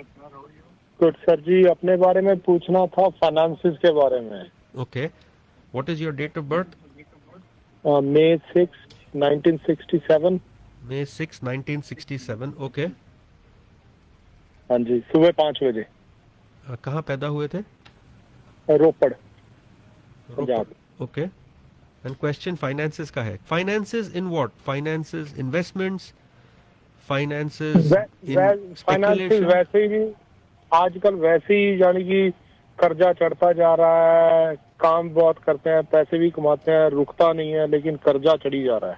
Good sir ji, अपने बारे में पूछना था, finances के बारे में. Okay. What is your date of birth? May 6, 1967. May 6, 1967. Okay. हाँ जी, सुबह 5 बजे. कहाँ पैदा हुए थे? रोपड़, Punjab. Okay. And question finances का है. Finances in what? Finances, investments, finances in finances speculation. वैसे ही आजकल वैसे ही, यानी कि कर्जा चढ़ता जा रहा है. काम बहुत करते हैं, पैसे भी कमाते हैं, रुकता नहीं है, लेकिन कर्जा चढ़ी जा रहा है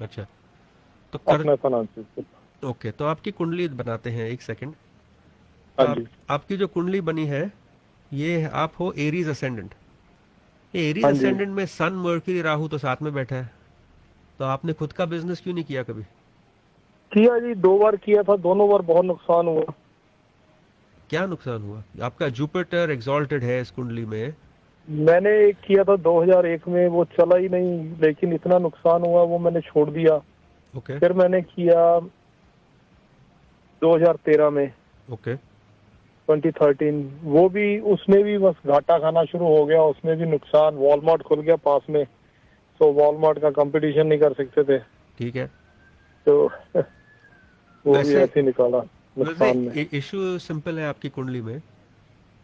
अच्छा. तो अपने फाइनेंसिस. ओके. तो आपकी कुंडली बनाते हैं. एक सेकंड. हाँ जी. आपकी जो कुंडली बनी है, ये आप हो एरीज असेंडेंट. ये एरीज हाँ जी. असेंडेंट में सन, मर्क्यूरी, राहु तो साथ में बैठा है. तो आपने खुद का बिजनेस क्यों नहीं किया कभी? किया जी, 2 बार किया था, दोनों बार बहुत नुकसान हुआ. क्या नुकसान हुआ? आपका जुपिटर एक्सॉल्टेड है इस कुंडली में. मैंने एक किया था 2001 में, वो चला ही नहीं, लेकिन इतना नुकसान हुआ वो मैंने छोड़ दिया. ओके. फिर मैंने किया 2013 में, ओके. 2013, वो भी, उसमें भी बस घाटा खाना शुरू हो गया, उसमें भी नुकसान. वॉलमार्ट खुल गया पास में, तो वॉलमार्ट का कंपटीशन नहीं कर सकते थे, ठीक है. तो वो भी वैसे- ऐसे ही निकाला नुकसान में. इशू सिंपल है आपकी कुंडली में.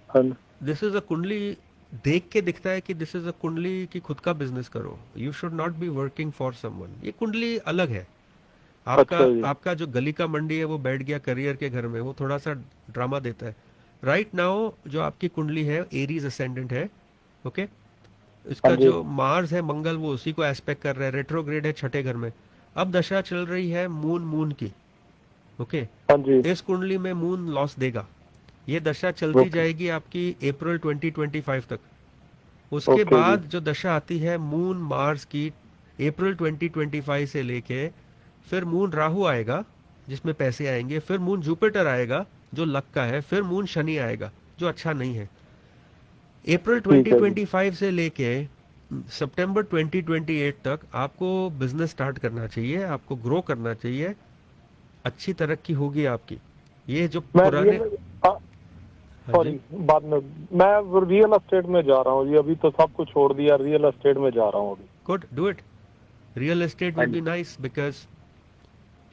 हाँ, दिस इज अ कुंडली, देख के दिखता है कि दिस इज अ कुंडली कि खुद का बिजनेस करो. You should not be working for someone. ये कुंडली अलग है. आपका अच्छा जी. आपका जो गली का मंडी है वो बैठ गया करियर के घर में, वो थोड़ा सा ड्रामा देता है. राइट नाउ जो आपकी कुंडली है एरीज असेंडेंट है. ओके. इसका हाँ जी. जो मार्स है मंगल, वो उसी को एस्पेक्ट कर रहा है. रेट्रोग्रेड है छठे घर में. अब दशा चल रही है मून की. ओके. हाँ जी. इस कुंडली में मून लॉस देगा. ये दशा चलती ओके. जाएगी आपकी अप्रैल 2025 तक. उसके ओके बाद जी. जो दशा आती है मून मार्स की अप्रैल 2025 से लेके, फिर मून राहु आएगा जिसमें पैसे आएंगे, फिर मून जुपिटर आएगा जो लक का है, फिर मून शनि आएगा जो अच्छा नहीं है. अप्रैल ठीक है जी. 2025 से लेके सितंबर 2028 तक आपको बिजनेस स्टार्ट करना चाहिए, आपको ग्रो करना चाहिए, अच्छी तरक्की होगी आपकी. ये जो मैं पुराने हाँ सॉरी, जी, बाद में मैं रियल एस्टेट में जा रहा हूँ जी. अभी तो सब कुछ छोड़ दिया, रियल एस्टेट में जा रहा हूँ अभी. Good, do it. Real estate हाँ विल बी जी. नाइस बिकॉज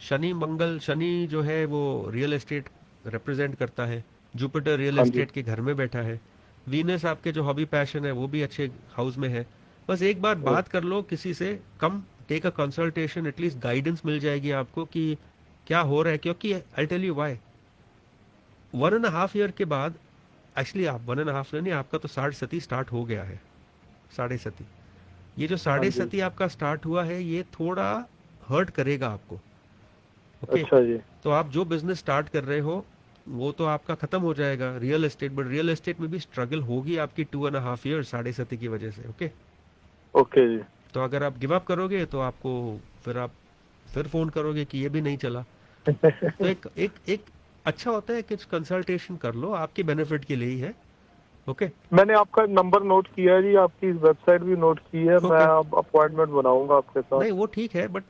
शनि जो है वो रियल एस्टेट रिप्रेजेंट करता है. जुपिटर रियल हाँ जी. एस्टेट के घर में बैठा है. वीनस आपके जो हॉबी पैशन है वो भी अच्छे हाउस में है. बस एक बार बात कर लो किसी से, come take a consultation, at least guidance मिल जाएगी आपको कि क्या हो रहा है. क्योंकि I tell you why, 1.5 year के बाद, एक्चुअली आप 1.5 नहीं, आपका तो साढ़े सती स्टार्ट हो गया है. साढ़े सती, ये जो साढ़े हाँ जी. सती आपका स्टार्ट हुआ है ये थोड़ा हर्ट करेगा आपको. ओके. अच्छा जी. तो आप जो बिजनेस स्टार्ट कर रहे हो वो तो आपका खत्म हो जाएगा, real estate. But real estate में भी स्ट्रगल होगी आपकी 2.5 ईयर साढ़े सती की वजह से. ओके. ओके जी. तो अगर आप गिव अप करोगे तो आपको आप फिर फोन करोगे कि ये भी नहीं चला. तो एक अच्छा होता है कि कंसल्टेशन कर लो, आपके बेनिफिट के लिए ही है. ओके. मैंने आपका नंबर नोट किया है जी, आपकी वेबसाइट भी नोट की है. ओके. मैं अब अपॉइंटमेंट बनाऊंगा आपके साथ. नहीं वो ठीक है, बट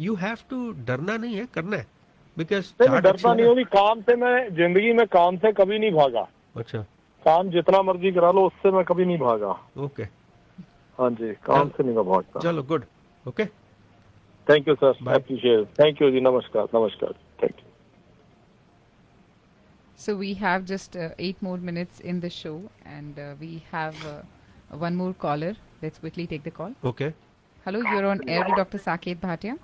यू हैव टू, डरना नहीं है, करना है. बिकॉज नहीं, डरता नहीं होगी. काम से, मैं जिंदगी में काम से कभी नहीं भागा. अच्छा. काम जितना मर्जी करा लो, उससे मैं कभी नहीं भागा. ओके. हाँ जी, काम से नहीं मैं भागता. चलो good. Okay. Thank you sir, Bye. Appreciate. Thank you जी, नमस्कार, नमस्कार. Thank you. So we have just 8 more minutes in the show, and we have one more caller. Let's quickly take the call. Okay. Hello, you're on air with Dr. Saket Bhatia.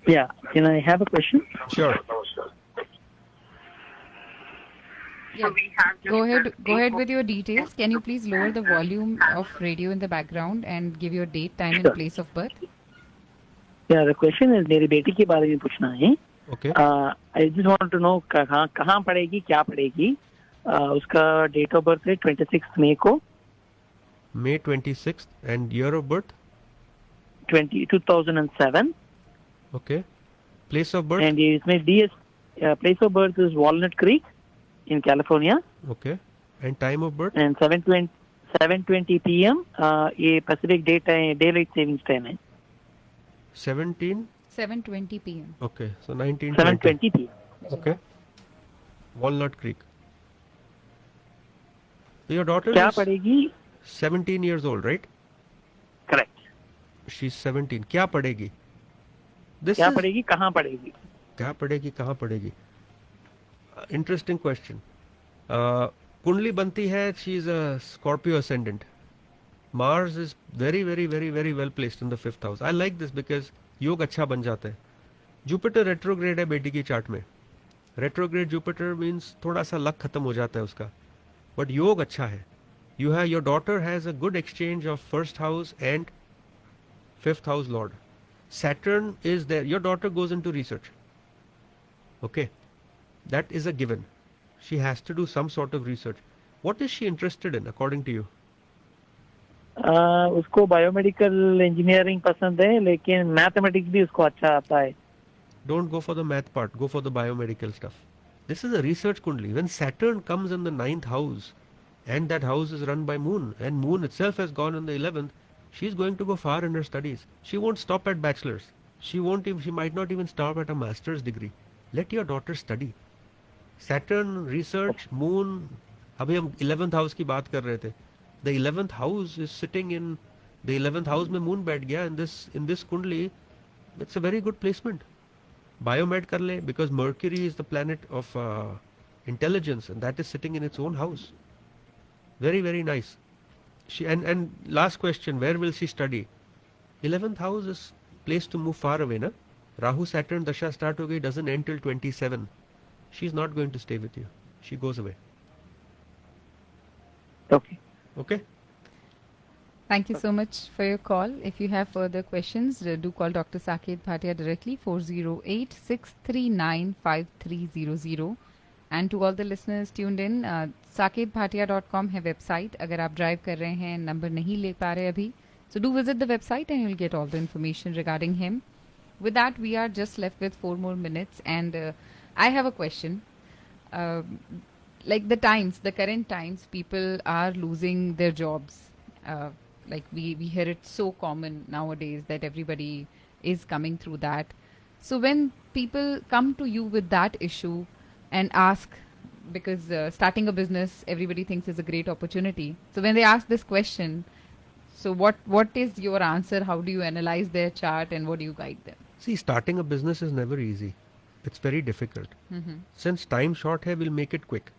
Yeah, can I have a question? Sure. Yeah. Go ahead with your details. Can you please lower the volume of radio in the background and give your date, time, and Sure. place of birth? Yeah, the question is मेरी बेटी के बारे में पूछना है. Okay. I just want to know कहाँ पढ़ेगी, क्या पढ़ेगी. उसका डेट ऑफ बर्थ है 26 मई को, May 26th and year of birth. 2007, Okay. Place of birth. and इसमें DS place of birth is Walnut Creek in California, Okay. And time of birth. and 7:20 p.m. ये Pacific daylight savings time है. 17. 7:20 p.m. Okay. So 19. 7:20 p.m. Okay. Walnut Creek. So your daughter क्या is पढ़ेगी? 17 years old, right? Correct. She's 17. क्या पढ़ेगी? This क्या is पढ़ेगी, कहाँ पढ़ेगी? क्या पढ़ेगी, कहाँ पढ़ेगी? Interesting question. कुंडली बनती है. She's a Scorpio ascendant. Mars is very, very, very, very well placed in the 5th house. I like this because योग अच्छा बन जाता है. Jupiter retrograde है बेटी की चार्ट में. Retrograde Jupiter means थोड़ा सा लक खत्म हो जाता है उसका. But योग अच्छा है. Your daughter has a good exchange of 1st house and 5th house lord. Saturn is there. Your daughter goes into research. Okay. That is a given. She has to do some sort of research. What is she interested in according to you? उसको biomedical engineering पसंद है, लेकिन mathematics भी उसको अच्छा आता है. Don't go for the math part. Go for the biomedical stuff. This is a research kundli. When Saturn comes in the 9th house and that house is run by Moon and Moon itself has gone in the 11th, she's going to go far in her studies. She won't stop at bachelor's. She might not even stop at a master's degree. Let your daughter study. Saturn, research, Moon. अभी हम 11th house की बात कर रहे थे. The 11th house is sitting in the 11th house में Moon बैठ गया in this kundli. It's a very good placement. Biomed कर ले because Mercury is the planet of intelligence and that is sitting in its own house. Very, very nice. And last question, where will she study? 11th house is place to move far away, na? Rahu Saturn Dasha start ho gayi, doesn't end till 27. She's not going to stay with you. She goes away. Okay. Okay? Thank you so much for your call. If you have further questions, do call Dr. Saket Bhatia directly, 408-639-5300. And to all the listeners tuned in, saketbhatia.com है website. अगर आप drive कर रहे हैं, number नहीं ले पा रहे अभी, so do visit the website and you'll get all the information regarding him. With that, we are just left with 4 more minutes, and I have a question. Like the current times, people are losing their jobs. Like we hear it so common nowadays that everybody is coming through that. So when people come to you with that issue and ask, because starting a business everybody thinks is a great opportunity, so when they ask this question, so what is your answer? How do you analyze their chart and what do you guide them? See, starting a business is never easy. It's very difficult. Since time short hai, we'll make it quick.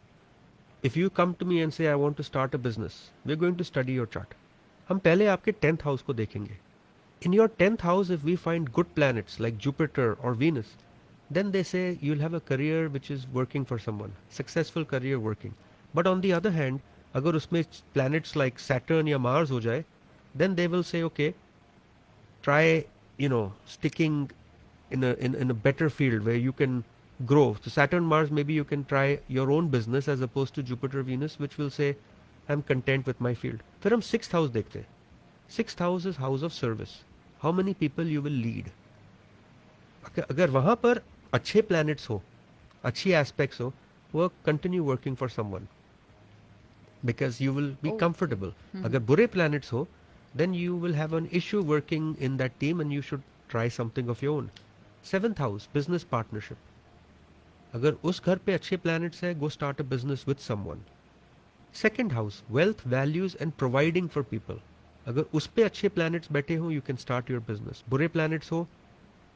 If you come to me and say I want to start a business, we're going to study your chart. हम पहले आपके 10th house को देखेंगे. In your 10th house, if we find good planets like Jupiter or Venus, then they say you'll have a career which is working for someone, successful career working. But on the other hand, अगर उसमें planets like Saturn या Mars हो जाए, then they will say, okay, try, sticking in a better field where you can grow. So Saturn, Mars, maybe you can try your own business as opposed to Jupiter, Venus, which will say, I'm content with my field. फिर हम 6th house देखते हैं. 6th house is house of service. How many people you will lead? अगर वहाँ पर अच्छे planets हो, अच्छी aspects हो, continue working for someone. Because you will be comfortable. अगर बुरे planets हो, then you will have an issue working in that team and you should try something of your own. 7th house, business partnership. अगर उस घर पे अच्छे planets है, go start a business with someone. 2nd house, wealth, values and providing for people. अगर उस पे अच्छे planets बैठे हो, you can start your business. बुरे planets हो,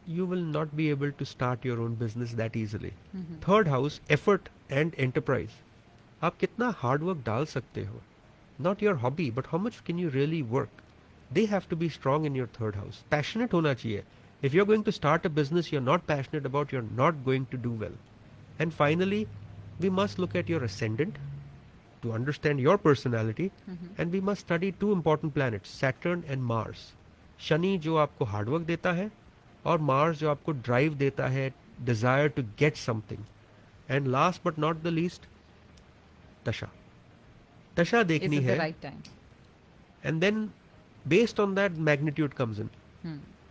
you will not be able to start your own business that easily. Third house, effort and enterprise. आप कितना hard work डाल सकते हो? Not your hobby, but how much can you really work? They have to be strong in your third house. Passionate होना चाहिए. If you're going to start a business you're not passionate about, you're not going to do well. And finally, we must look at your ascendant to understand your personality, and we must study two important planets, Saturn and Mars. Shani जो आपको hard work देता है, और Mars जो आपको drive देता है, desire to get something. And last but not the least, दशा. दशा Is देखनी it the है, right time? And then based on that magnitude comes in.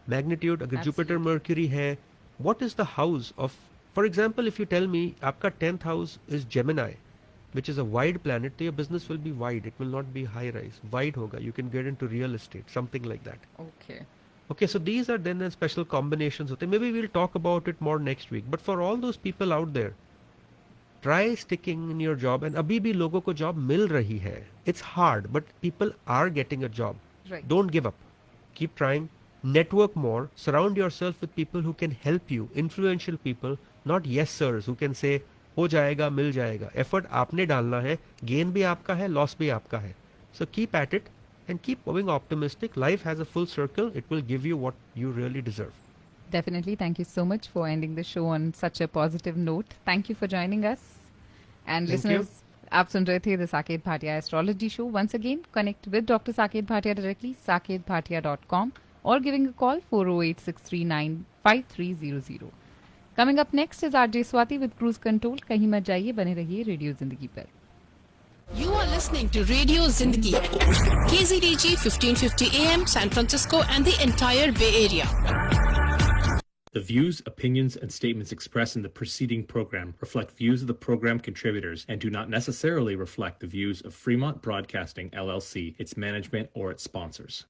Magnitude अगर जुपिटर Absolutely. मर्क्यूरी है, what is the house of, for example if you tell me आपका 10th house is Gemini, which is a wide planet, तो your business will be wide, it will not be high rise. Wide होगा, you can get into real estate, something like that. Okay. Okay, so these are then the special combinations होते हैं. Maybe we'll talk about it more next week. But for all those people out there, try sticking in your job. And अभी भी लोगों को job मिल रही है. It's hard, but people are getting a job. Right. Don't give up. Keep trying. Network more. Surround yourself with people who can help you. Influential people, not yes sirs who can say हो जाएगा, मिल जाएगा. Effort आपने डालना है. Gain भी आपका है, loss भी आपका है. So keep at it and keep being optimistic. Life has a full circle. It will give you what you really deserve. Definitely. Thank you so much for ending the show on such a positive note. Thank you for joining us. And Thank you. listeners, आप सुन रहे थे the Saket Bhatia astrology show. Once again, connect with Dr. Saket Bhatia directly, saketbhatia.com, or giving a call 408-639-5300. Coming up next is RJ Swati with Cruise Control. कहीं मत जाइए, बने रहिए radio जिंदगी पर. You are listening to Radio Zindagi, KZDG 1550 AM, San Francisco and the entire Bay Area. The views, opinions, and statements expressed in the preceding program reflect views of the program contributors and do not necessarily reflect the views of Fremont Broadcasting, LLC, its management, or its sponsors.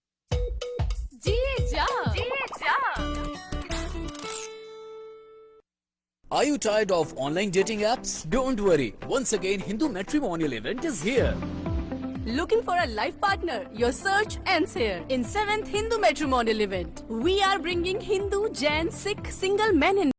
Are you tired of online dating apps? Don't worry. Once again, Hindu Matrimonial event is here. Looking for a life partner? Your search ends here. In 7th Hindu Matrimonial event, we are bringing Hindu, Jain, Sikh, single men in